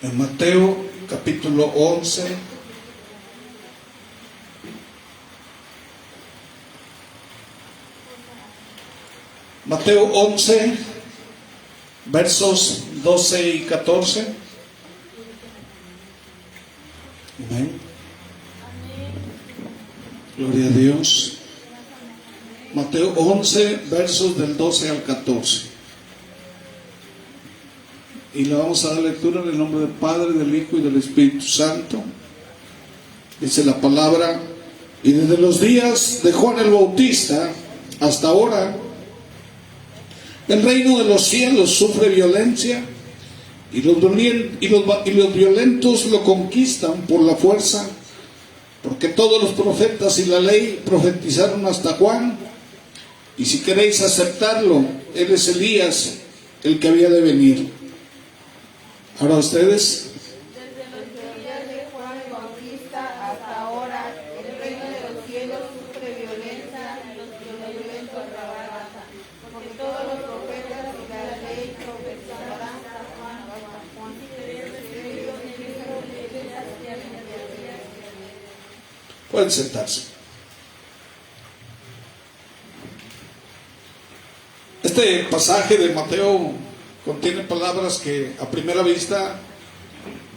En Mateo capítulo 11, Mateo 11, versos 12 y 14. Amén. Gloria a Dios. Mateo 11, versos del 12 al 14. Y le vamos a dar lectura en el nombre del Padre, del Hijo y del Espíritu Santo. Dice la palabra: y desde los días de Juan el Bautista hasta ahora, el reino de los cielos sufre violencia, y los violentos lo conquistan por la fuerza, porque todos los profetas y la ley profetizaron hasta Juan. Y si queréis aceptarlo, él es Elías, el que había de venir. Ahora ustedes. Desde los días de Juan el Bautista hasta ahora, el reino de los cielos sufre violencia, y los violentos lo arrebatan. Porque todos los profetas y la ley profetizarán hasta Juan. Pueden sentarse. Este pasaje de Mateo contiene palabras que a primera vista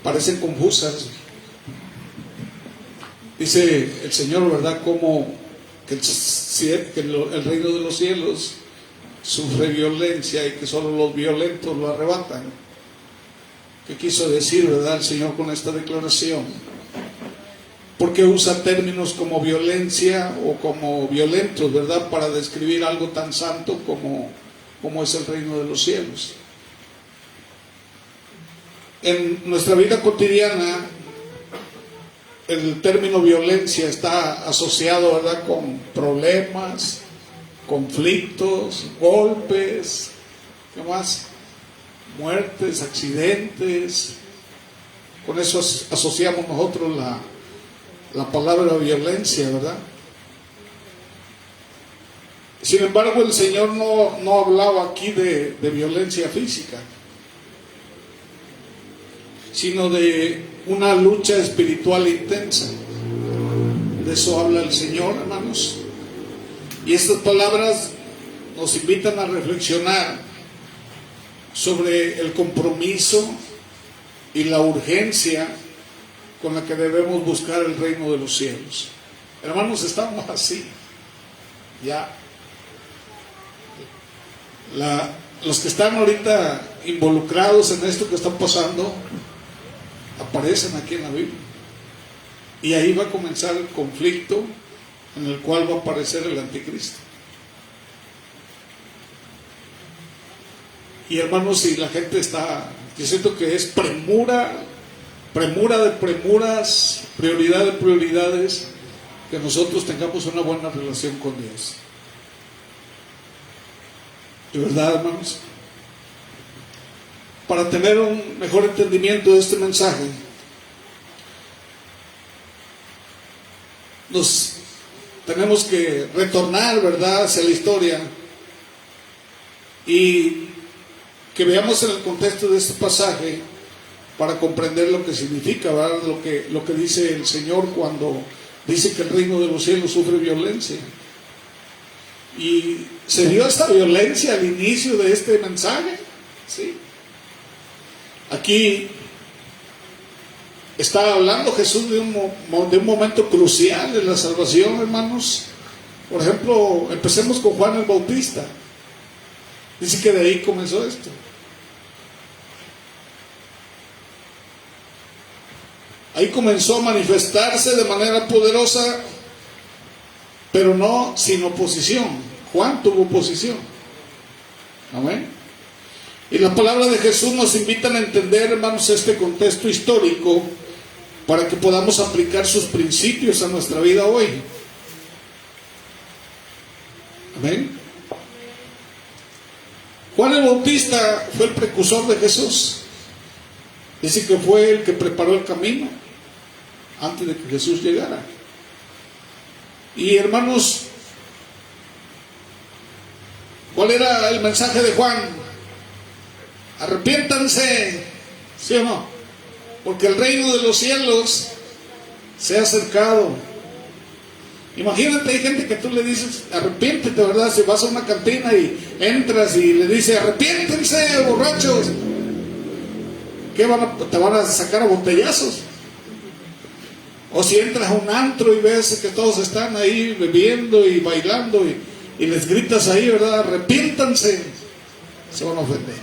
parecen confusas. Dice el Señor, ¿verdad?, como que el reino de los cielos sufre violencia y que solo los violentos lo arrebatan. ¿Qué quiso decir, verdad, el Señor con esta declaración? Porque usa términos como violencia o como violentos, ¿verdad?, para describir algo tan santo como es el reino de los cielos. En nuestra vida cotidiana, el término violencia está asociado, ¿verdad?, con problemas, conflictos, golpes, ¿qué más? Muertes, accidentes. Con eso asociamos nosotros la palabra violencia, ¿verdad? Sin embargo, el Señor no hablaba aquí de violencia física, sino de una lucha espiritual intensa. De eso habla el Señor, hermanos. Y estas palabras nos invitan a reflexionar sobre el compromiso y la urgencia con la que debemos buscar el reino de los cielos. Hermanos, estamos así. Ya. Los que están ahorita involucrados en esto que está pasando aparecen aquí en la Biblia. Y ahí va a comenzar el conflicto en el cual va a aparecer el anticristo. Y hermanos, si la gente está, yo siento que es premura de premuras, prioridad de prioridades, que nosotros tengamos una buena relación con Dios. ¿De verdad, hermanos? Para tener un mejor entendimiento de este mensaje, nos tenemos que retornar, ¿verdad?, hacia la historia y que veamos en el contexto de este pasaje para comprender lo que significa, ¿verdad?, lo que dice el Señor cuando dice que el reino de los cielos sufre violencia. Y se dio esta violencia al inicio de este mensaje, ¿sí? Aquí está hablando Jesús de un momento crucial de la salvación, hermanos. Por ejemplo, empecemos con Juan el Bautista. Dice que de ahí comenzó esto. Ahí comenzó a manifestarse de manera poderosa, pero no sin oposición. Juan tuvo oposición. Amén. Y la palabra de Jesús nos invita a entender, hermanos, este contexto histórico para que podamos aplicar sus principios a nuestra vida hoy. Amén. Juan el Bautista fue el precursor de Jesús. Dice que fue el que preparó el camino antes de que Jesús llegara. Y hermanos, ¿cuál era el mensaje de Juan? Arrepiéntanse, ¿sí o no? porque el reino de los cielos se ha acercado. Imagínate, hay gente que tú le dices, arrepiéntete, ¿verdad? Si vas a una cantina y entras y le dices, arrepiéntense, borrachos, ¿qué te van a sacar a botellazos? O si entras a un antro y ves que todos están ahí bebiendo y bailando y les gritas ahí, ¿verdad? Arrepiéntanse, se van a ofender.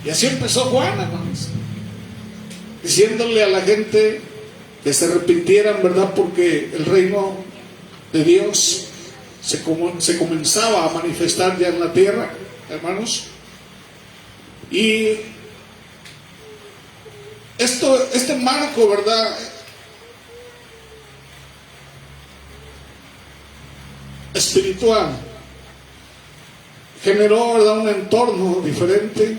Y así empezó Juan, hermanos, diciéndole a la gente que se arrepintieran, ¿verdad? Porque el reino de Dios se comenzaba a manifestar ya en la tierra, hermanos. Y este marco, ¿verdad?, espiritual, generó, ¿verdad?, un entorno diferente.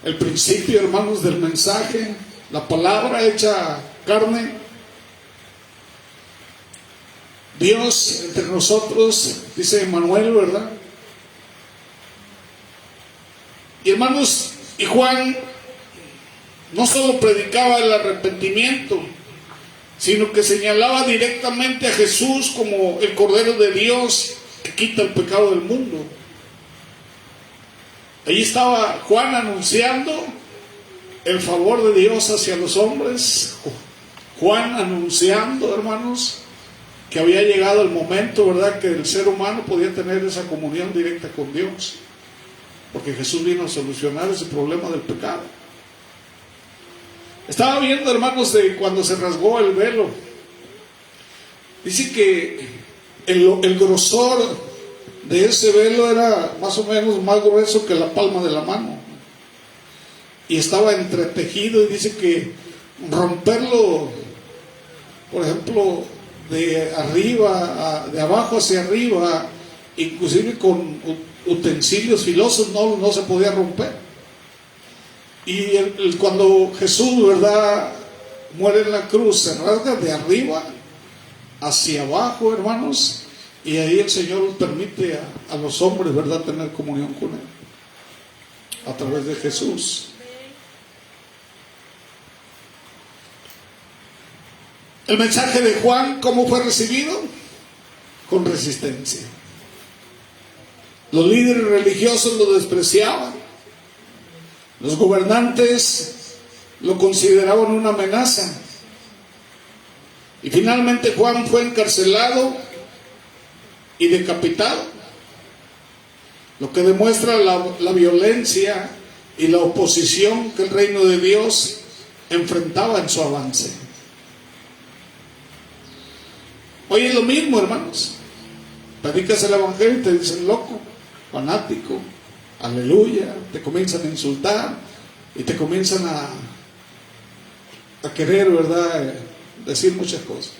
El principio, hermanos, del mensaje, la palabra hecha carne, Dios entre nosotros, dice Emmanuel, ¿verdad? Y hermanos, y Juan no solo predicaba el arrepentimiento, sino que señalaba directamente a Jesús como el Cordero de Dios que quita el pecado del mundo. Allí estaba Juan anunciando el favor de Dios hacia los hombres. Juan anunciando, hermanos, que había llegado el momento, ¿verdad?, que el ser humano podía tener esa comunión directa con Dios, porque Jesús vino a solucionar ese problema del pecado. Estaba viendo, hermanos, de cuando se rasgó el velo. Dice que el grosor de ese velo era más o menos más grueso que la palma de la mano, y estaba entretejido, y dice que romperlo, por ejemplo, de abajo hacia arriba, inclusive con utensilios filosos, no se podía romper. Y cuando Jesús, ¿verdad?, muere en la cruz, se rasga de arriba hacia abajo, hermanos, y ahí el Señor permite a los hombres, ¿verdad?, tener comunión con Él a través de Jesús. El mensaje de Juan, ¿cómo fue recibido? Con resistencia. Los líderes religiosos lo despreciaban. Los gobernantes lo consideraban una amenaza. Y finalmente Juan fue encarcelado y decapitado, lo que demuestra la violencia y la oposición que el reino de Dios enfrentaba en su avance. Hoy es lo mismo, hermanos. Predicas el evangelio y te dicen loco, fanático, aleluya, te comienzan a insultar y te comienzan a querer, ¿verdad?, decir muchas cosas.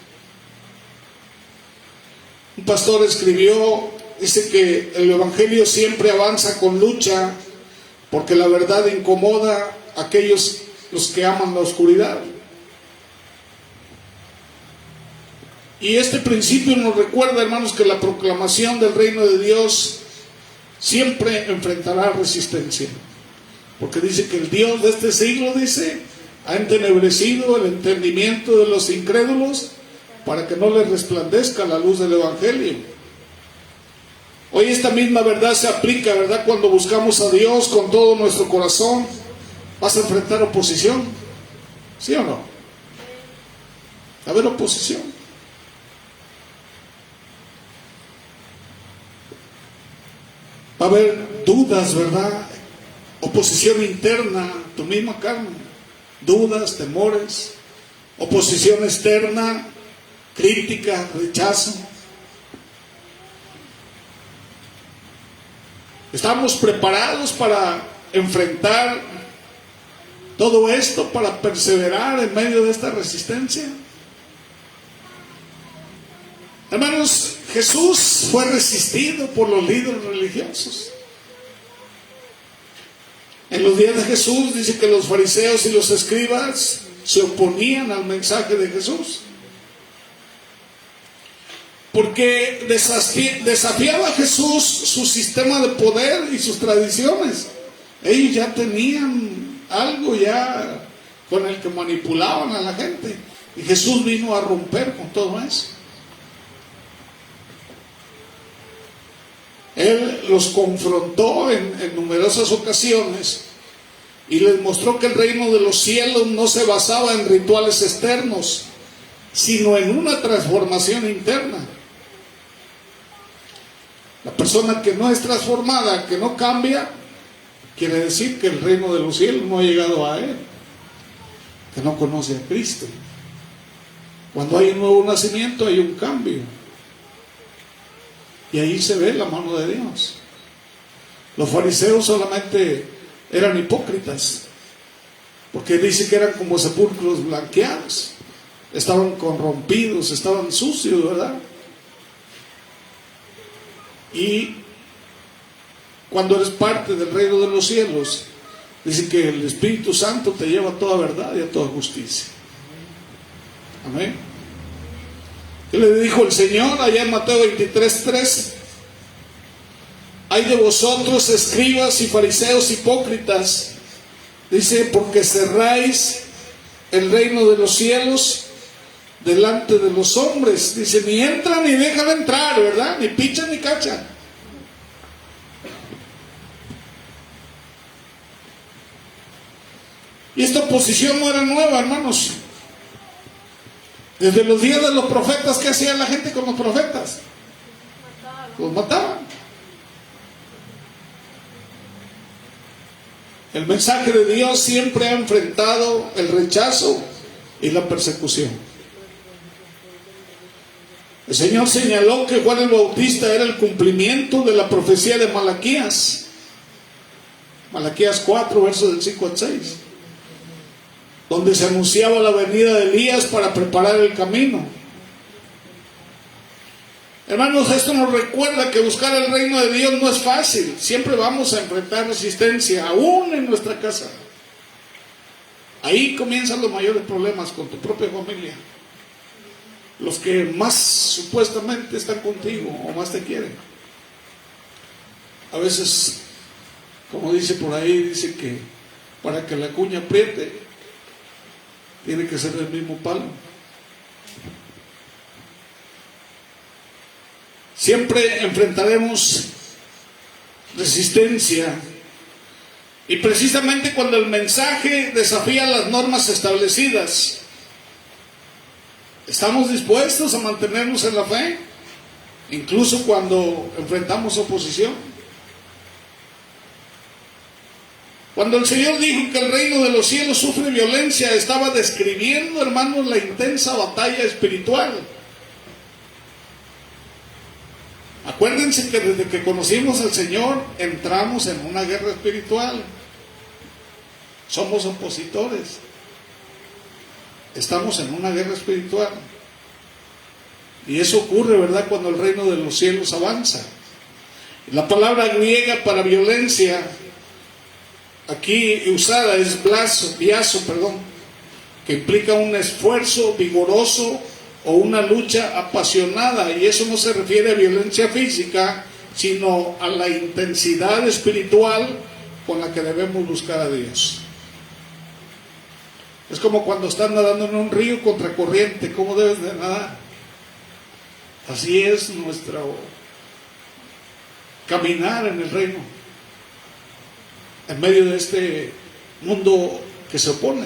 Un pastor escribió, dice que el evangelio siempre avanza con lucha, porque la verdad incomoda a aquellos los que aman la oscuridad. Y este principio nos recuerda, hermanos, que la proclamación del reino de Dios siempre enfrentará resistencia, porque dice que el Dios de este siglo, dice, ha entenebrecido el entendimiento de los incrédulos para que no les resplandezca la luz del evangelio. Hoy esta misma verdad se aplica, ¿verdad?, cuando buscamos a Dios con todo nuestro corazón. Vas a enfrentar oposición, ¿sí o no? Va a haber oposición. Va a haber dudas, ¿verdad? Oposición interna, tu misma carne. Dudas, temores. Oposición externa, crítica, rechazo. ¿Estamos preparados para enfrentar todo esto, para perseverar en medio de esta resistencia? Hermanos, Jesús fue resistido por los líderes religiosos. En los días de Jesús dice que los fariseos y los escribas se oponían al mensaje de Jesús, porque desafiaba a Jesús su sistema de poder y sus tradiciones. Ellos ya tenían algo ya con el que manipulaban a la gente. Y Jesús vino a romper con todo eso. Él los confrontó en numerosas ocasiones y les mostró que el reino de los cielos no se basaba en rituales externos, sino en una transformación interna. La persona que no es transformada, que no cambia, quiere decir que el reino de los cielos no ha llegado a él, que no conoce a Cristo. Cuando hay un nuevo nacimiento hay un cambio. Y ahí se ve la mano de Dios. Los fariseos solamente eran hipócritas, porque dice que eran como sepulcros blanqueados. Estaban corrompidos, estaban sucios, ¿verdad? Y cuando eres parte del reino de los cielos, dice que el Espíritu Santo te lleva a toda verdad y a toda justicia. Amén. ¿Qué le dijo el Señor allá en Mateo 23:3? Hay de vosotros, escribas y fariseos hipócritas, dice, porque cerráis el reino de los cielos delante de los hombres. Dice, ni entran ni dejan entrar, ¿verdad? Ni pichan ni cachan. Y esta oposición no era nueva, hermanos. Desde los días de los profetas, ¿qué hacía la gente con los profetas? Los mataban. El mensaje de Dios siempre ha enfrentado el rechazo y la persecución. El Señor señaló que Juan el Bautista era el cumplimiento de la profecía de Malaquías. Malaquías 4, versos del 5 al 6. Donde se anunciaba la venida de Elías para preparar el camino. Hermanos, esto nos recuerda que buscar el reino de Dios no es fácil. Siempre vamos a enfrentar resistencia, aún en nuestra casa. Ahí comienzan los mayores problemas con tu propia familia. Los que más supuestamente están contigo o más te quieren. A veces, como dice por ahí, dice que para que la cuña apriete, tiene que ser del mismo palo. Siempre enfrentaremos resistencia. Y precisamente cuando el mensaje desafía las normas establecidas, ¿estamos dispuestos a mantenernos en la fe? Incluso cuando enfrentamos oposición. Cuando el Señor dijo que el reino de los cielos sufre violencia, estaba describiendo, hermanos, la intensa batalla espiritual. Acuérdense que desde que conocimos al Señor, entramos en una guerra espiritual. Somos opositores. Estamos en una guerra espiritual. Y eso ocurre, ¿verdad?, cuando el reino de los cielos avanza. La palabra griega para violencia aquí usada es biaso, que implica un esfuerzo vigoroso o una lucha apasionada, y eso no se refiere a violencia física, sino a la intensidad espiritual con la que debemos buscar a Dios. Es como cuando estás nadando en un río contracorriente, ¿cómo debes de nadar? Así es nuestro caminar en el reino, en medio de este mundo que se opone.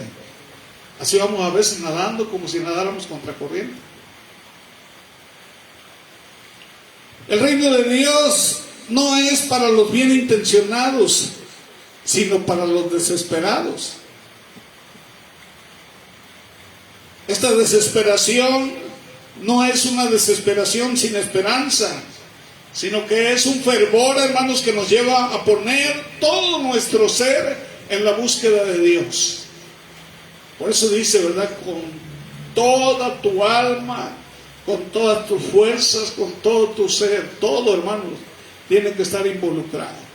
Así vamos a veces nadando como si nadáramos contracorriente. El reino de Dios no es para los bien intencionados, sino para los desesperados. Esta desesperación no es una desesperación sin esperanza, sino que es un fervor, hermanos, que nos lleva a poner todo nuestro ser en la búsqueda de Dios. Por eso dice, ¿verdad?, con toda tu alma, con todas tus fuerzas, con todo tu ser, todo, hermanos, tiene que estar involucrado.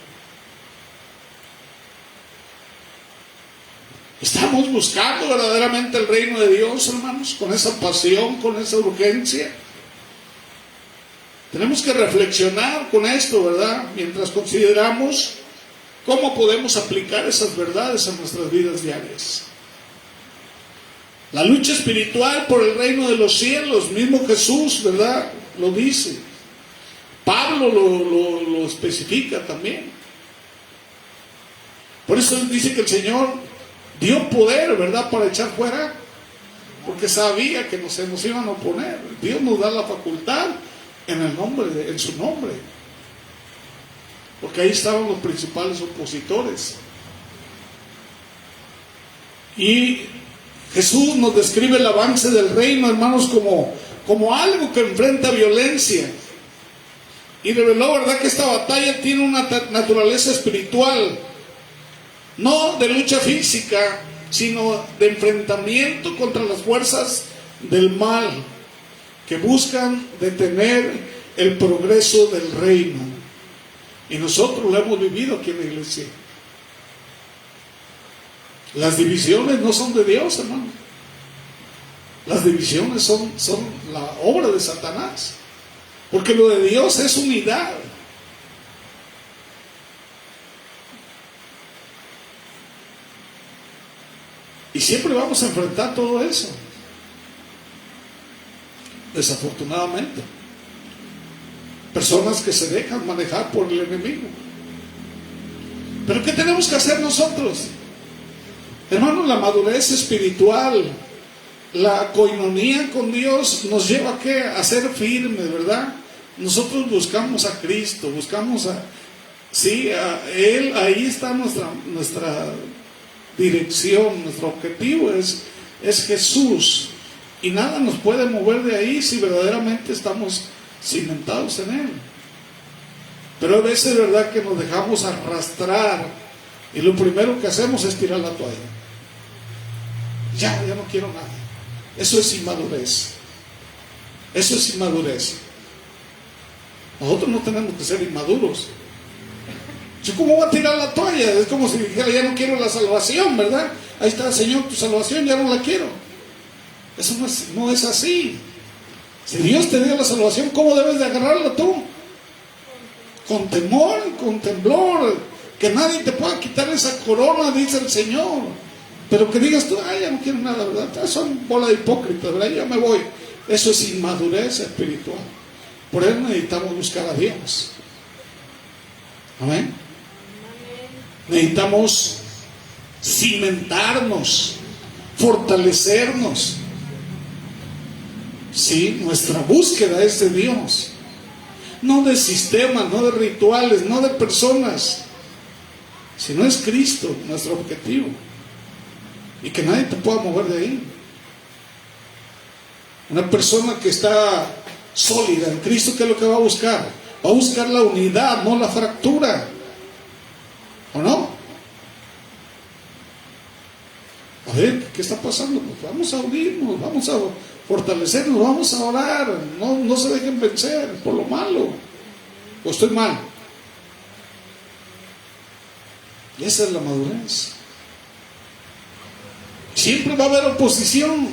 ¿Estamos buscando verdaderamente el reino de Dios, hermanos, con esa pasión, con esa urgencia? Tenemos que reflexionar con esto, ¿verdad?, mientras consideramos ¿Cómo podemos aplicar esas verdades en nuestras vidas diarias? La lucha espiritual por el reino de los cielos, mismo Jesús, ¿verdad?, lo dice. Pablo lo especifica también. Por eso dice que el Señor dio poder, ¿verdad?, para echar fuera, porque sabía que nos iban a oponer. Dios nos da la facultad en su nombre, porque ahí estaban los principales opositores. Y Jesús nos describe el avance del reino, hermanos, como algo que enfrenta violencia. Y reveló, ¿verdad?, que esta batalla tiene una naturaleza espiritual, no de lucha física, sino de enfrentamiento contra las fuerzas del mal que buscan detener el progreso del reino. Y nosotros lo hemos vivido aquí en la iglesia. Las divisiones no son de Dios, hermano. Las divisiones son la obra de Satanás. Porque lo de Dios es unidad. Y siempre vamos a enfrentar todo eso. Desafortunadamente. Personas que se dejan manejar por el enemigo. Pero ¿qué tenemos que hacer nosotros? Hermanos, la madurez espiritual, la coinonía con Dios nos lleva a ser firmes, ¿verdad? Nosotros buscamos a Cristo, buscamos a Él, ahí está nuestra dirección, nuestro objetivo es Jesús. Y nada nos puede mover de ahí si verdaderamente estamos cimentados en Él. Pero a veces, ¿verdad?, que nos dejamos arrastrar y lo primero que hacemos es tirar la toalla. Ya no quiero nada. Eso es inmadurez. Eso es inmadurez. Nosotros no tenemos que ser inmaduros. Yo, ¿cómo voy a tirar la toalla? Es como si dijera, ya no quiero la salvación, ¿verdad? Ahí está, Señor, tu salvación, ya no la quiero. Eso no es así. Si Dios te dio la salvación, ¿cómo debes de agarrarla tú? Con temor, con temblor. Que nadie te pueda quitar esa corona, dice el Señor. Pero que digas tú, ya no quiero nada, ¿verdad? Son bola de hipócritas, ¿verdad? Yo me voy. Eso es inmadurez espiritual. Por eso necesitamos buscar a Dios. Amén. Necesitamos cimentarnos, fortalecernos. Sí, nuestra búsqueda es de Dios. No de sistemas, no de rituales, no de personas. Sino es Cristo nuestro objetivo. Y que nadie te pueda mover de ahí. Una persona que está sólida en Cristo, ¿qué es lo que va a buscar? Va a buscar la unidad, no la fractura. ¿O no? A ver, ¿qué está pasando? Pues vamos a unirnos, vamos a fortalecernos, vamos a orar. No se dejen vencer por lo malo. ¿O estoy mal? Y esa es la madurez. Siempre va a haber oposición.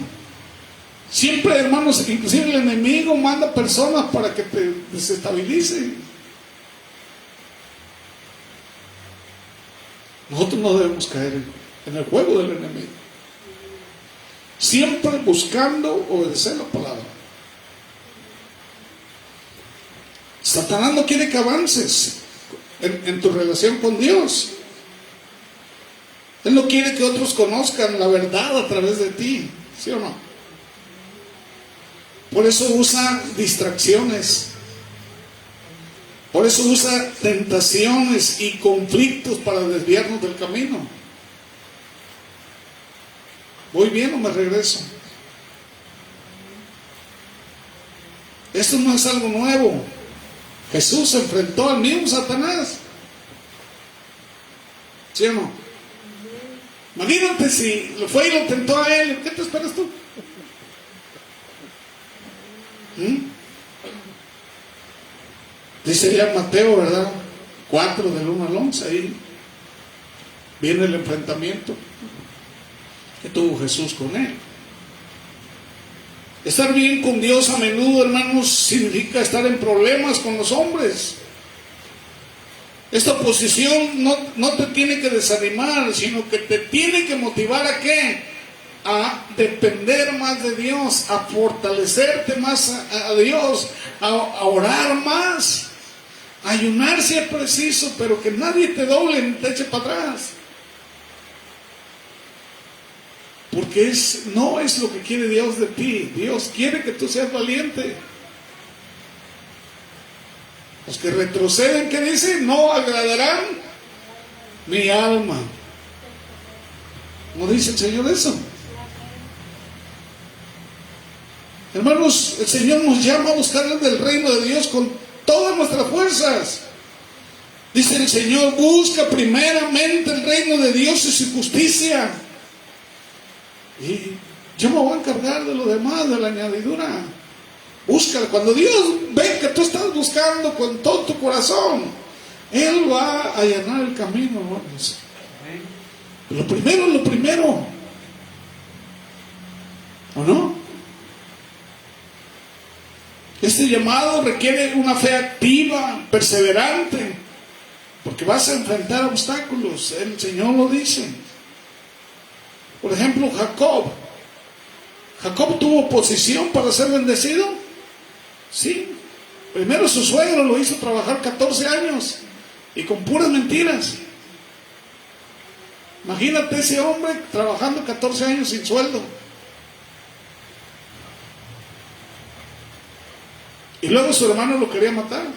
Siempre, hermanos, inclusive el enemigo manda personas para que te desestabilicen. Nosotros no debemos caer en el juego del enemigo. Siempre buscando obedecer la palabra. Satanás no quiere que avances en tu relación con Dios. Él no quiere que otros conozcan la verdad a través de ti, ¿sí o no? Por eso usa distracciones. Por eso usa tentaciones y conflictos para desviarnos del camino. ¿Voy bien o me regreso? Esto no es algo nuevo. Jesús se enfrentó al mismo Satanás. ¿Sí o no? Imagínate si lo fue y lo tentó a él. ¿Qué te esperas tú? Dice ya Mateo, ¿verdad? 4 del 1 al 11. Ahí viene el enfrentamiento que tuvo Jesús con él. Estar bien con Dios a menudo, hermanos, significa estar en problemas con los hombres. Esta oposición no te tiene que desanimar, sino que te tiene que motivar ¿a qué? A depender más de Dios, a fortalecerte más a Dios, a orar más, a ayunar si es preciso, pero que nadie te doble ni te eche para atrás. Porque no es lo que quiere Dios de ti. Dios quiere que tú seas valiente. Los que retroceden, ¿qué dice? No agradarán mi alma. ¿No dice el Señor eso? Hermanos, el Señor nos llama a buscar el reino de Dios con todas nuestras fuerzas. Dice el Señor, busca primeramente el reino de Dios y su justicia, y yo me voy a encargar de lo demás, de la añadidura. Búscala. Cuando Dios ve que tú estás buscando con todo tu corazón, Él va a allanar el camino, hermanos. Lo primero es lo primero. ¿O no? Este llamado requiere una fe activa, perseverante, porque vas a enfrentar obstáculos. El Señor lo dice. Por ejemplo, Jacob tuvo oposición para ser bendecido. Sí. Primero su suegro lo hizo trabajar 14 años y con puras mentiras. Imagínate ese hombre trabajando 14 años sin sueldo. Y luego su hermano lo quería matar.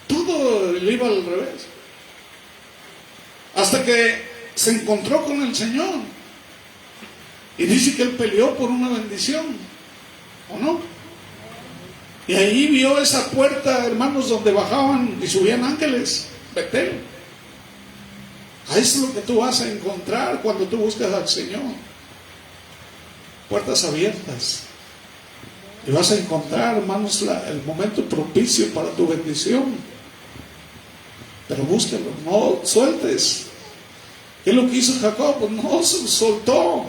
Todo le iba al revés. Hasta que se encontró con el Señor. Y dice que él peleó por una bendición. ¿O no? Y ahí vio esa puerta, hermanos, donde bajaban y subían ángeles. Betel. Ahí es lo que tú vas a encontrar cuando tú buscas al Señor. Puertas abiertas. Y vas a encontrar, hermanos, el momento propicio para tu bendición. Pero búsquelo, no sueltes. ¿Qué es lo que hizo Jacob? Pues no soltó.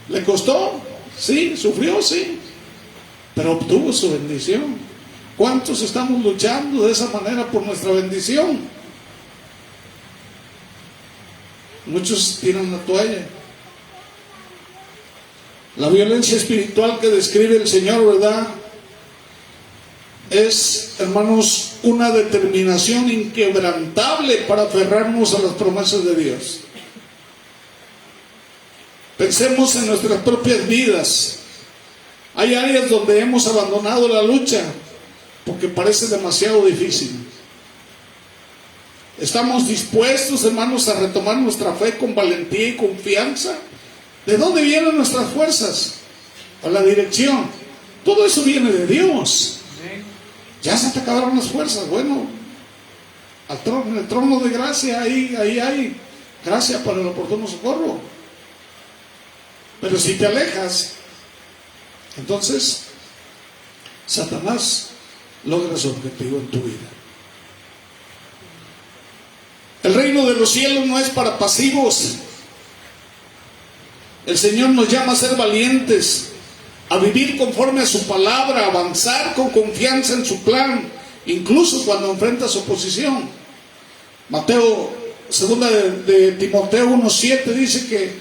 ¿Le costó? Sí. ¿Sufrió? Sí. Pero obtuvo su bendición. ¿Cuántos estamos luchando de esa manera por nuestra bendición? Muchos tiran la toalla. La violencia espiritual que describe el Señor, ¿verdad? Es, hermanos, una determinación inquebrantable para aferrarnos a las promesas de Dios. Pensemos en nuestras propias vidas. Hay áreas donde hemos abandonado la lucha porque parece demasiado difícil. ¿Estamos dispuestos, hermanos, a retomar nuestra fe con valentía y confianza? ¿De dónde vienen nuestras fuerzas? ¿O la dirección? Todo eso viene de Dios. Ya se te acabaron las fuerzas. Bueno, en el trono de gracia, ahí hay gracia para el oportuno socorro. Pero si te alejas, entonces Satanás logra su objetivo en tu vida. El reino de los cielos no es para pasivos. El Señor nos llama a ser valientes, a vivir conforme a su palabra, a avanzar con confianza en su plan, incluso cuando enfrentas oposición. Segunda de Timoteo 1:7 dice que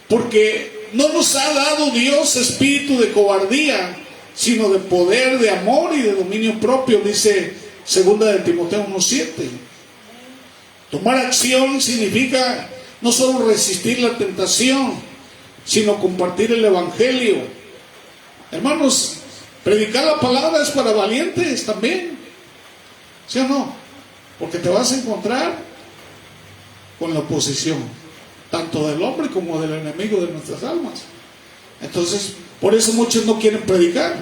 porque no nos ha dado Dios espíritu de cobardía, sino de poder, de amor y de dominio propio, dice segunda de Timoteo 1:7. Tomar acción significa no solo resistir la tentación, sino compartir el evangelio. Hermanos, predicar la palabra es para valientes también, ¿sí o no? Porque te vas a encontrar con la oposición, tanto del hombre como del enemigo de nuestras almas. Entonces, por eso muchos no quieren predicar,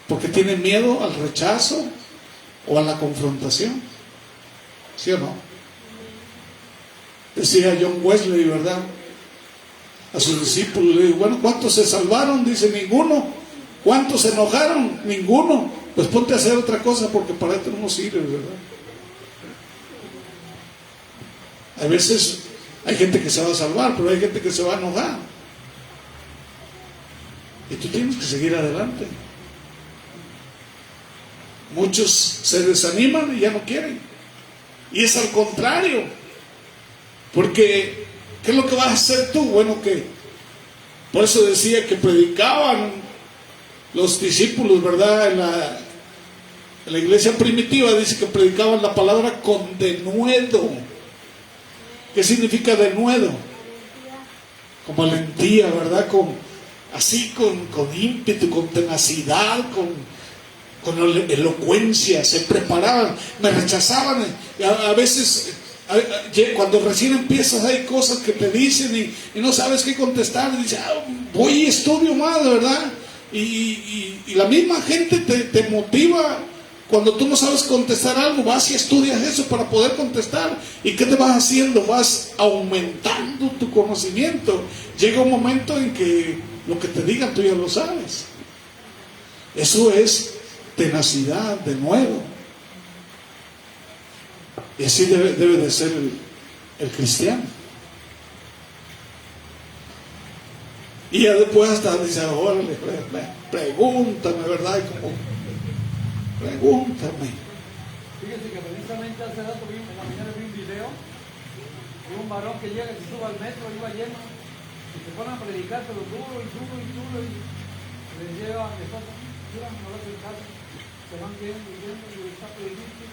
porque tienen miedo al rechazo o a la confrontación, ¿sí o no? Decía John Wesley, ¿verdad?, a sus discípulos, le digo, bueno, ¿cuántos se salvaron? Dice, ninguno. ¿Cuántos se enojaron? Ninguno. Pues ponte a hacer otra cosa, porque para esto no sirve, ¿verdad? A veces hay gente que se va a salvar, pero hay gente que se va a enojar. Y tú tienes que seguir adelante. Muchos se desaniman y ya no quieren. Y es al contrario. Porque, ¿qué es lo que vas a hacer tú? Bueno, que por eso decía que predicaban los discípulos, ¿verdad? En la iglesia primitiva dice que predicaban la palabra con denuedo. ¿Qué significa denuedo? Con valentía, ¿verdad? Con ímpetu, con tenacidad, con elocuencia. Se preparaban, me rechazaban. A veces, cuando recién empiezas, hay cosas que te dicen y no sabes qué contestar. Y dices, voy y estudio más, ¿verdad? Y la misma gente te motiva. Cuando tú no sabes contestar algo, vas y estudias eso para poder contestar. ¿Y qué te vas haciendo? Vas aumentando tu conocimiento. Llega un momento en que lo que te digan tú ya lo sabes. Eso es tenacidad, de nuevo. Y así debe de ser el cristiano. Y ya después hasta dice, órale, pregúntame, ¿verdad? Y como, pregúntame. Fíjense que precisamente hace rato en la mañana vi un video de un varón que llega, se sube al metro, iba lleno, y se ponen a predicar, pero duro, y les lleva a mi esposa, mira, no lo hacen caso, se van viendo, y está predicando,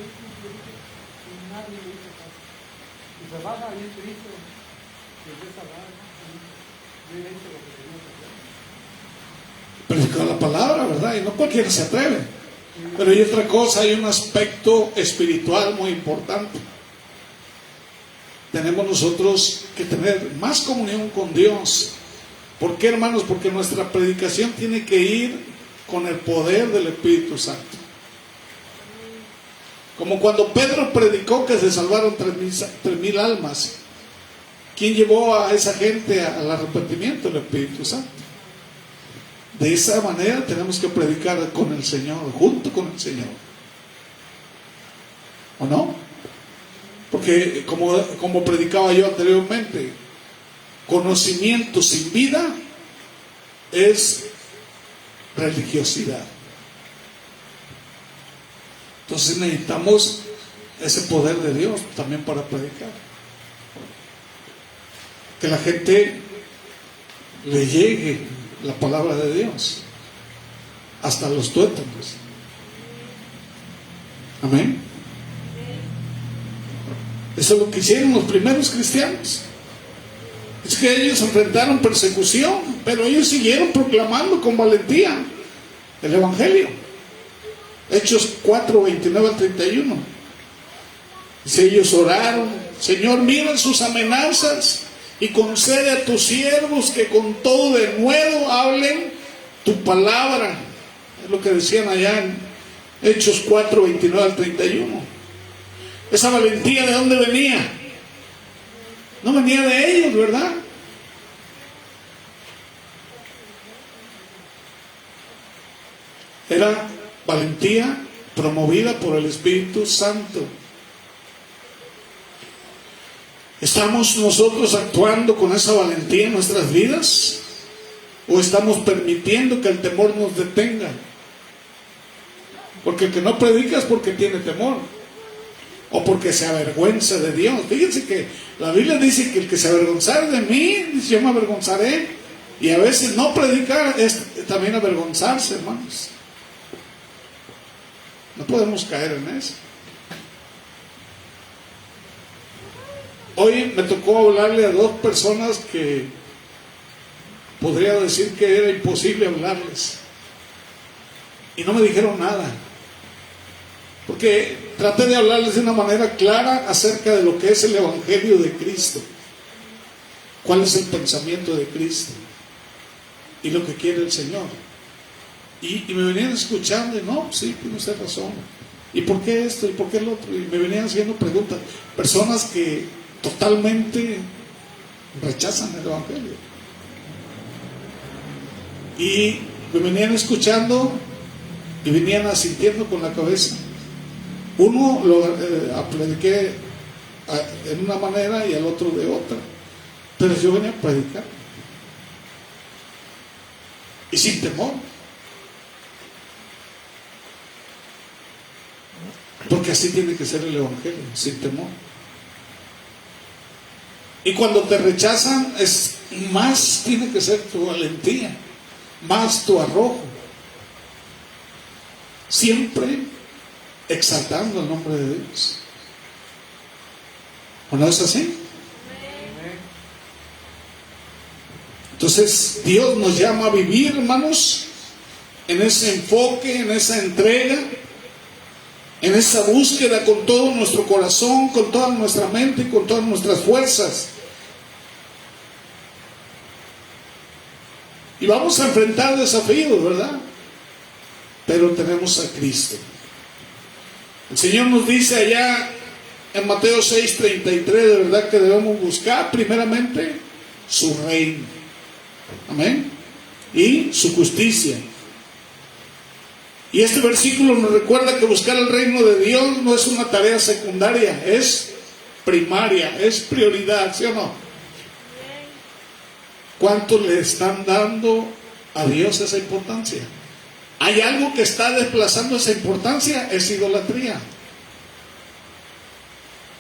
y nadie le dice caso. Y se baja bien triste, y empieza a hablar, y le dice lo que tenía que hacer. Predicar la palabra, ¿verdad? Y no cualquiera se atreve. Pero hay otra cosa, hay un aspecto espiritual muy importante. Tenemos nosotros que tener más comunión con Dios. ¿Por qué, hermanos? Porque nuestra predicación tiene que ir con el poder del Espíritu Santo. Como cuando Pedro predicó que se salvaron 3,000 almas. ¿Quién llevó a esa gente al arrepentimiento? El Espíritu Santo. De esa manera tenemos que predicar con el Señor, junto con el Señor. ¿O no? Porque como predicaba yo anteriormente, conocimiento sin vida es religiosidad. Entonces necesitamos ese poder de Dios también para predicar. Que la gente le llegue la palabra de Dios hasta los tuétanos. Amén. Eso es lo que hicieron los primeros cristianos. Es que ellos enfrentaron persecución, pero ellos siguieron proclamando con valentía el Evangelio. Hechos 4, 29 al 31. Dice, ellos oraron: Señor, mira sus amenazas y concede a tus siervos que con todo denuedo hablen tu palabra. Es lo que decían allá en Hechos 4, 29 al 31. Esa valentía, ¿de dónde venía? No venía de ellos, ¿verdad? Era valentía promovida por el Espíritu Santo. ¿Estamos nosotros actuando con esa valentía en nuestras vidas? ¿O estamos permitiendo que el temor nos detenga? Porque el que no predica es porque tiene temor, o porque se avergüenza de Dios. Fíjense que la Biblia dice que el que se avergonzare de mí, dice, yo me avergonzaré. Y a veces no predicar es también avergonzarse, hermanos. No podemos caer en eso. Hoy me tocó hablarle a 2 personas que podría decir que era imposible hablarles. Y no me dijeron nada. Porque traté de hablarles de una manera clara acerca de lo que es el Evangelio de Cristo. ¿Cuál es el pensamiento de Cristo? Y lo que quiere el Señor. Y me venían escuchando y no, sí, tiene usted razón. ¿Y por qué esto? ¿Y por qué el otro? Y me venían haciendo preguntas. Personas que totalmente rechazan el Evangelio. Y me venían escuchando y venían asintiendo con la cabeza. Uno lo prediqué en una manera y al otro de otra. Pero yo venía a predicar. y sin temor. Porque así tiene que ser el Evangelio, sin temor. Y cuando te rechazan, más tiene que ser tu valentía, más tu arrojo. Siempre exaltando el nombre de Dios. ¿O no es así? Entonces Dios nos llama a vivir, hermanos, en ese enfoque, en esa entrega, en esa búsqueda con todo nuestro corazón, con toda nuestra mente y con todas nuestras fuerzas. Y vamos a enfrentar desafíos, ¿verdad? Pero tenemos a Cristo. El Señor nos dice allá en Mateo 6:33, de verdad que debemos buscar primeramente su reino. Amén. Y su justicia. Y este versículo nos recuerda que buscar el reino de Dios no es una tarea secundaria, es primaria, es prioridad, ¿sí o no? ¿Cuánto le están dando a Dios esa importancia? Hay algo que está desplazando esa importancia, es idolatría.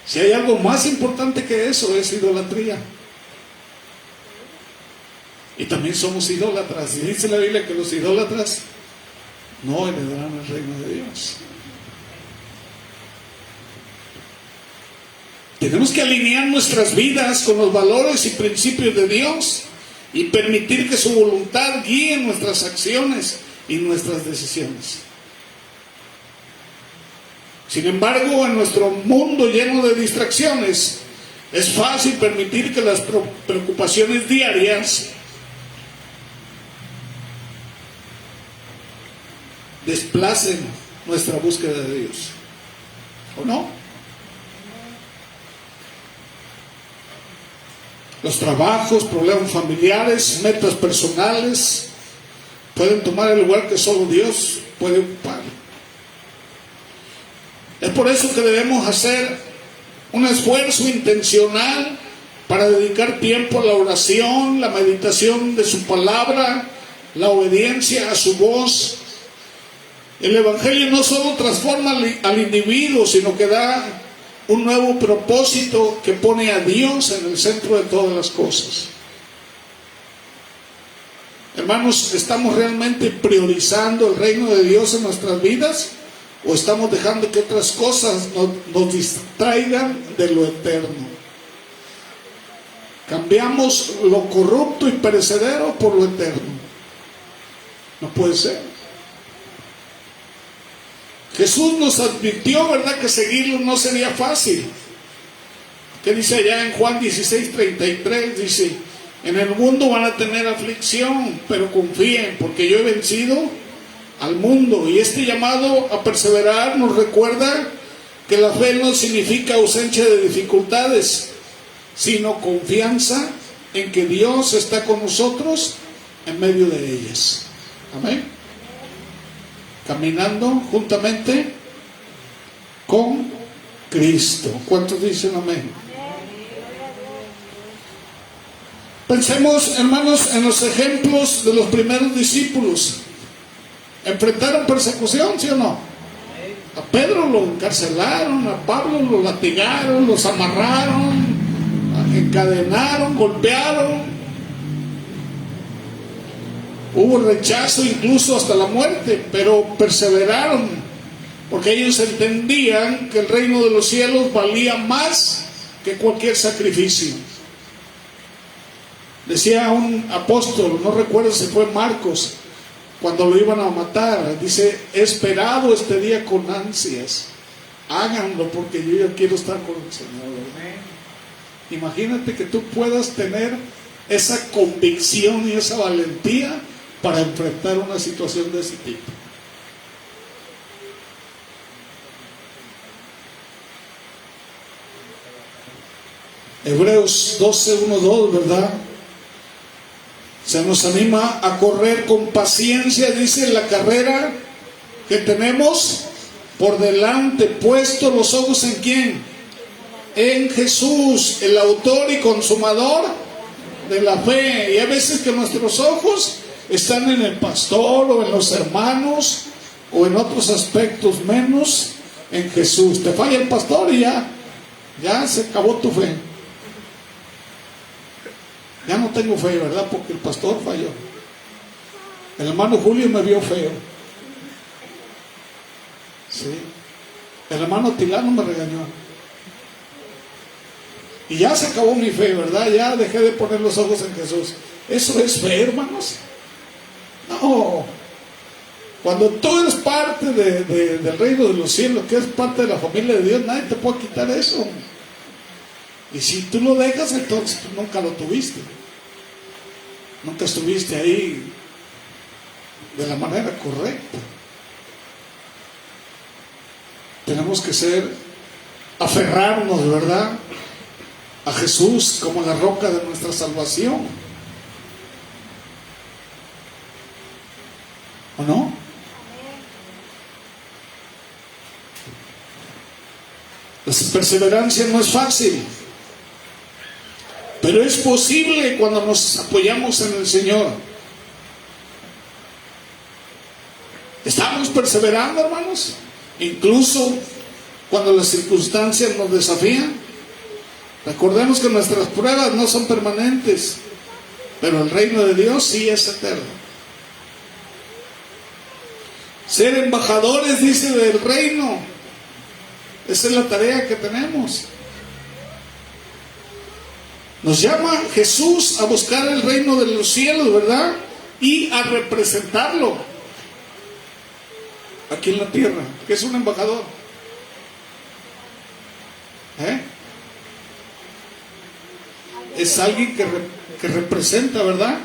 Si hay algo más importante que eso, es idolatría. Y también somos idólatras. Y dice la Biblia que los idólatras no heredarán el reino de Dios. Tenemos que alinear nuestras vidas con los valores y principios de Dios y permitir que su voluntad guíe nuestras acciones y nuestras decisiones. Sin embargo, en nuestro mundo lleno de distracciones, es fácil permitir que las preocupaciones diarias desplacen nuestra búsqueda de Dios. ¿O no? Los trabajos, problemas familiares, metas personales pueden tomar el lugar que solo Dios puede ocupar. Es por eso que debemos hacer un esfuerzo intencional para dedicar tiempo a la oración, la meditación de su palabra, la obediencia a su voz. El Evangelio no solo transforma al individuo, sino que da un nuevo propósito que pone a Dios en el centro de todas las cosas. Hermanos, ¿estamos realmente priorizando el reino de Dios en nuestras vidas? ¿O estamos dejando que otras cosas nos distraigan de lo eterno? Cambiamos lo corrupto y perecedero por lo eterno. No puede ser. Jesús nos advirtió, ¿verdad?, que seguirlo no sería fácil. ¿Qué dice allá en Juan 16:33? Dice: en el mundo van a tener aflicción, pero confíen, porque yo he vencido al mundo. Y este llamado a perseverar nos recuerda que la fe no significa ausencia de dificultades, sino confianza en que Dios está con nosotros en medio de ellas. Amén. Caminando juntamente con Cristo. ¿Cuántos dicen amén? Pensemos, hermanos, en los ejemplos de los primeros discípulos. ¿Enfrentaron persecución, sí o no? A Pedro lo encarcelaron, a Pablo lo latigaron, los amarraron, encadenaron, golpearon. Hubo rechazo incluso hasta la muerte, pero perseveraron, porque ellos entendían que el reino de los cielos valía más que cualquier sacrificio. Decía un apóstol, no recuerdo si fue Marcos, cuando lo iban a matar, dice: he esperado este día con ansias, háganlo porque yo ya quiero estar con el Señor. Imagínate que tú puedas tener esa convicción y esa valentía para enfrentar una situación de ese tipo. Hebreos 12:1-2, ¿verdad? Se nos anima a correr con paciencia, dice, la carrera que tenemos por delante, puesto los ojos en ¿quién? En Jesús, el autor y consumador de la fe. Y a veces que nuestros ojos están en el pastor o en los hermanos o en otros aspectos, menos en Jesús. Te falla el pastor y ya se acabó tu fe. Ya no tengo fe, ¿verdad? Porque el pastor falló. El hermano Julio me vio feo. Sí. El hermano Tilano me regañó. Y ya se acabó mi fe, ¿verdad? Ya dejé de poner los ojos en Jesús. ¿Eso es fe, hermanos? No. Cuando tú eres parte del reino de los cielos, que es parte de la familia de Dios, nadie te puede quitar eso. Y si tú lo dejas, entonces tú nunca lo tuviste. Nunca estuviste ahí de la manera correcta. Tenemos que aferrarnos, ¿verdad?, a Jesús como la roca de nuestra salvación. ¿O no? La perseverancia no es fácil, pero es posible cuando nos apoyamos en el Señor. ¿Estamos perseverando, hermanos? Incluso cuando las circunstancias nos desafían. Recordemos que nuestras pruebas no son permanentes, pero el reino de Dios sí es eterno. Ser embajadores, dice, del reino. Esa es la tarea que tenemos. Nos llama Jesús a buscar el reino de los cielos, ¿verdad? Y a representarlo aquí en la tierra. ¿Qué es un embajador? Es alguien que representa, ¿verdad?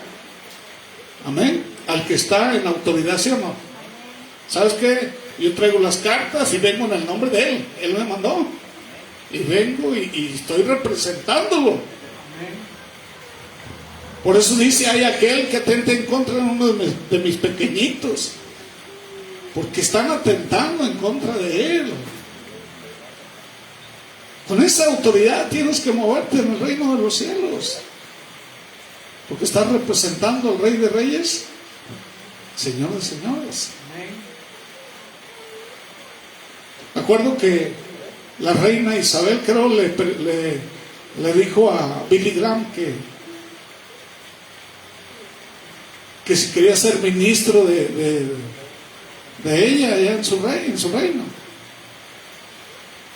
Amén. Al que está en autoridad, ¿sí o no? ¿Sabes qué? Yo traigo las cartas y vengo en el nombre de Él. Él me mandó. Y vengo y estoy representándolo. Por eso dice, hay aquel que atenta en contra de uno de mis pequeñitos. Porque están atentando en contra de Él. Con esa autoridad tienes que moverte en el reino de los cielos. Porque estás representando al Rey de Reyes, Señor de Señores. Me acuerdo que la reina Isabel, creo, le dijo a Billy Graham que si quería ser ministro de ella allá en su reino.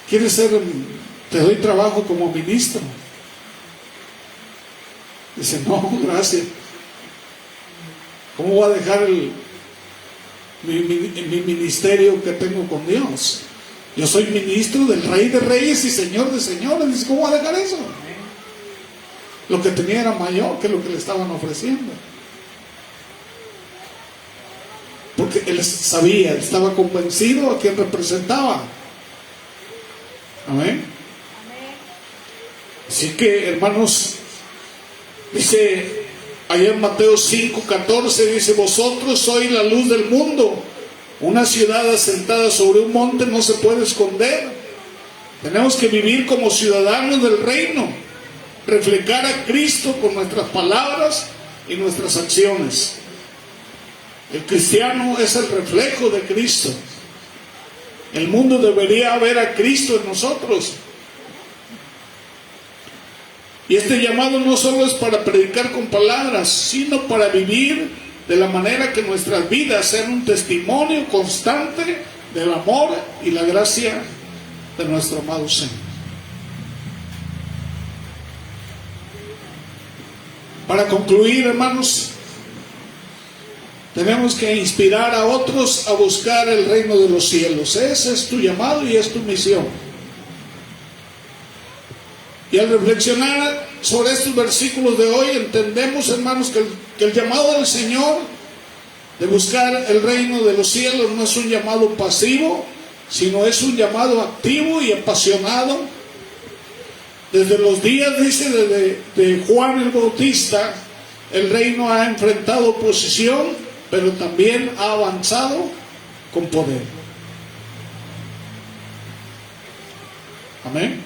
¿Quieres ser? Te doy trabajo como ministro. Dice, no, gracias. ¿Cómo voy a dejar mi ministerio que tengo con Dios? Yo soy ministro del Rey de Reyes y Señor de Señores. Dice, ¿cómo voy a dejar eso? Lo que tenía era mayor que lo que le estaban ofreciendo. Porque él sabía, él estaba convencido a quien representaba. Amén. Así que, hermanos, dice allá en Mateo 5:14, dice, vosotros sois la luz del mundo. Una ciudad asentada sobre un monte no se puede esconder. Tenemos que vivir como ciudadanos del reino, reflejar a Cristo con nuestras palabras y nuestras acciones. El cristiano es el reflejo de Cristo. El mundo debería ver a Cristo en nosotros. Y este llamado no solo es para predicar con palabras, sino para vivir de la manera que nuestras vidas sean un testimonio constante del amor y la gracia de nuestro amado Señor. Para concluir, hermanos, tenemos que inspirar a otros a buscar el reino de los cielos. Ese es tu llamado y es tu misión. Y al reflexionar sobre estos versículos de hoy, entendemos, hermanos, que el llamado del Señor de buscar el reino de los cielos no es un llamado pasivo, sino es un llamado activo y apasionado. Desde los días, dice, de Juan el Bautista, el reino ha enfrentado oposición, pero también ha avanzado con poder. Amén.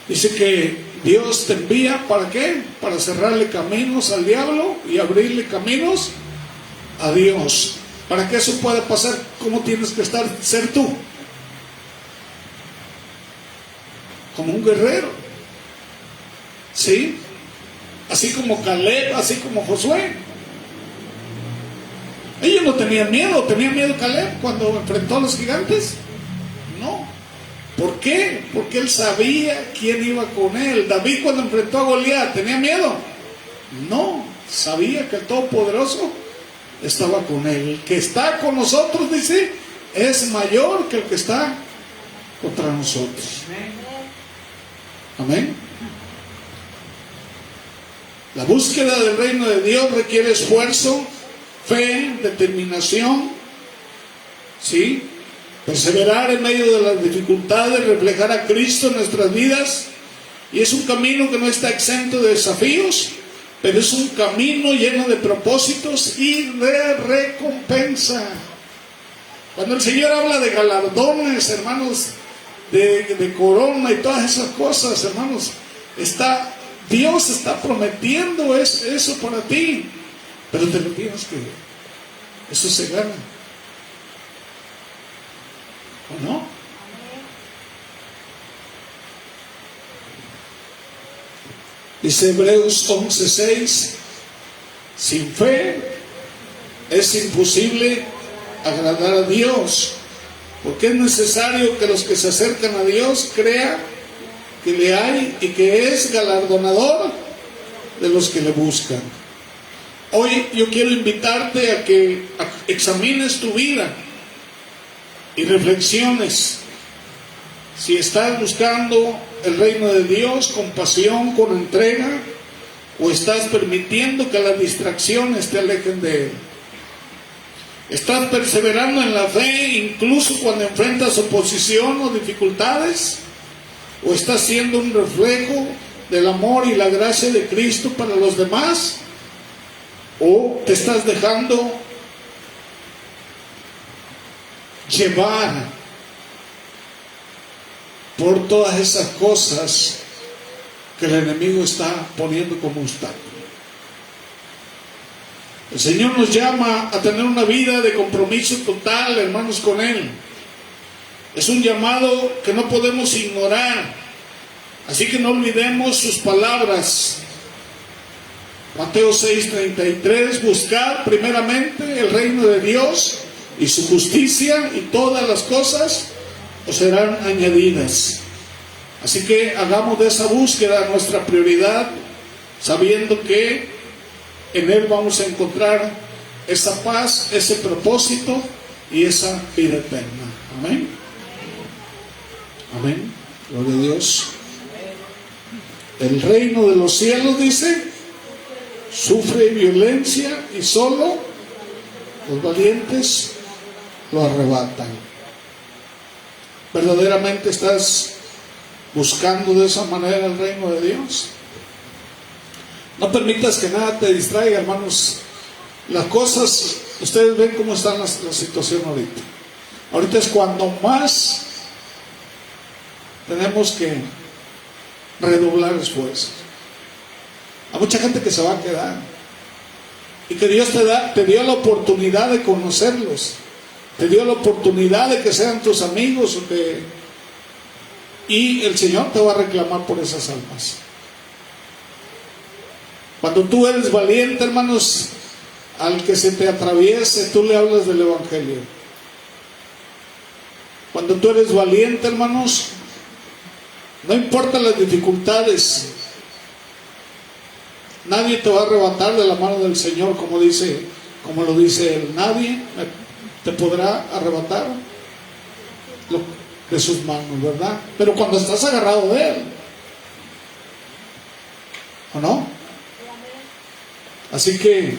Dice que Dios te envía, ¿para qué? Para cerrarle caminos al diablo y abrirle caminos a Dios. Para que eso pueda pasar, ¿cómo tienes que ser tú? Como un guerrero, ¿sí? Así como Caleb, así como Josué. Ellos no tenían miedo. ¿Tenía miedo Caleb cuando enfrentó a los gigantes? No. ¿Por qué? Porque él sabía quién iba con él. David, cuando enfrentó a Goliat, ¿tenía miedo? No. Sabía que el Todopoderoso estaba con él. El que está con nosotros, dice, es mayor que el que está contra nosotros. Amén. La búsqueda del reino de Dios requiere esfuerzo, fe, determinación, ¿sí? Perseverar en medio de las dificultades, reflejar a Cristo en nuestras vidas. Y es un camino que no está exento de desafíos, pero es un camino lleno de propósitos y de recompensa. Cuando el Señor habla de galardones, hermanos, de corona y todas esas cosas, hermanos, Dios está prometiendo eso para ti, pero te lo tienes que, eso se gana, ¿o no? Dice Hebreos 11:6, sin fe es imposible agradar a Dios, porque es necesario que los que se acercan a Dios crean que le hay y que es galardonador de los que le buscan. Hoy yo quiero invitarte a que examines tu vida y reflexiones si estás buscando el reino de Dios con pasión, con entrega, o estás permitiendo que las distracciones te alejen de Él. ¿Estás perseverando en la fe incluso cuando enfrentas oposición o dificultades? ¿O estás siendo un reflejo del amor y la gracia de Cristo para los demás? ¿O te estás dejando llevar por todas esas cosas que el enemigo está poniendo como obstáculo? El Señor nos llama a tener una vida de compromiso total, hermanos, con Él. Es un llamado que no podemos ignorar, así que no olvidemos sus palabras. Mateo 6:33, buscad primeramente el reino de Dios y su justicia, y todas las cosas os serán añadidas. Así que hagamos de esa búsqueda nuestra prioridad, sabiendo que en Él vamos a encontrar esa paz, ese propósito y esa vida eterna. Amén. Amén. Gloria a Dios. El reino de los cielos, dice, sufre violencia y solo los valientes lo arrebatan. ¿Verdaderamente estás buscando de esa manera el reino de Dios? No permitas que nada te distraiga, hermanos. Las cosas, ustedes ven cómo está la situación ahorita. Ahorita es cuando más tenemos que redoblar esfuerzos. Hay mucha gente que se va a quedar, y que Dios te dio la oportunidad de conocerlos, te dio la oportunidad de que sean tus amigos, y el Señor te va a reclamar por esas almas. Cuando tú eres valiente, hermanos, al que se te atraviese, tú le hablas del Evangelio. Cuando tú eres valiente, hermanos, no importa las dificultades, nadie te va a arrebatar de la mano del Señor, como lo dice Él. Nadie te podrá arrebatar de sus manos, ¿verdad? Pero cuando estás agarrado de Él, ¿o no? Así que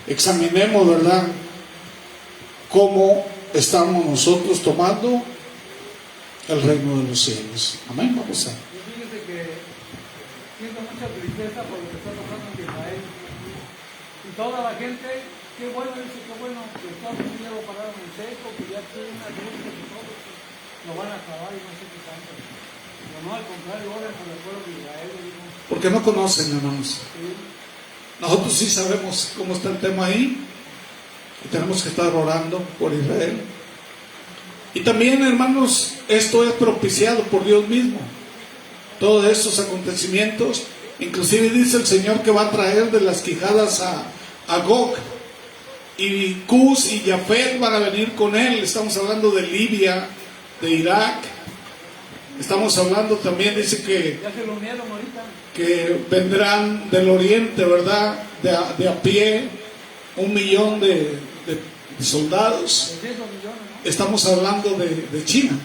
examinemos, ¿verdad?, cómo estamos nosotros tomando el reino de los cielos. Amén. Vamos a. Yo fíjese que siento mucha tristeza por lo que está pasando en Israel. Y toda la gente, qué bueno, dice, qué bueno, que Estados Unidos ya lo pararon en seco, que ya tienen una luz, que todo lo van a acabar y no sé qué tanto. Pero no, al contrario, oren por el pueblo de Israel, dijo. Porque no conocen, hermanos. Sí. Nosotros sí sabemos cómo está el tema ahí y tenemos que estar orando por Israel. Y también, hermanos, esto es propiciado por Dios mismo. Todos estos acontecimientos, inclusive dice el Señor que va a traer de las quijadas a Gog, y Cus y Jafet van a venir con él. Estamos hablando de Libia, de Irak. Estamos hablando también, dice Ya se lo unieron ahorita. que vendrán del oriente, ¿verdad? De a pie, 1 millón de soldados. 200 millones, ¿no? Estamos hablando de China.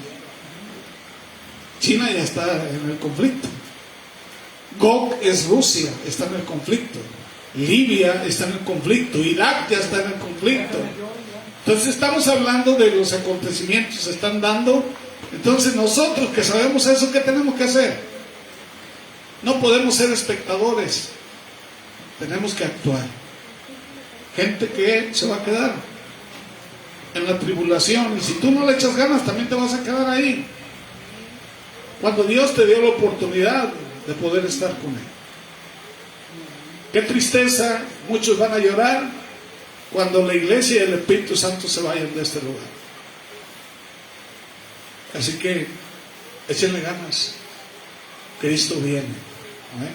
China ya está en el conflicto. Gog es Rusia, está en el conflicto. Libia está en el conflicto. Irak ya está en el conflicto. Entonces estamos hablando de los acontecimientos que se están dando. Entonces nosotros que sabemos eso, ¿qué tenemos que hacer? No podemos ser espectadores. Tenemos que actuar. Gente que se va a quedar en la tribulación, y si tú no le echas ganas también te vas a quedar ahí, cuando Dios te dio la oportunidad de poder estar con Él. Qué tristeza, muchos van a llorar cuando la iglesia y el Espíritu Santo se vayan de este lugar. Así que échenle ganas, Cristo viene. Amén.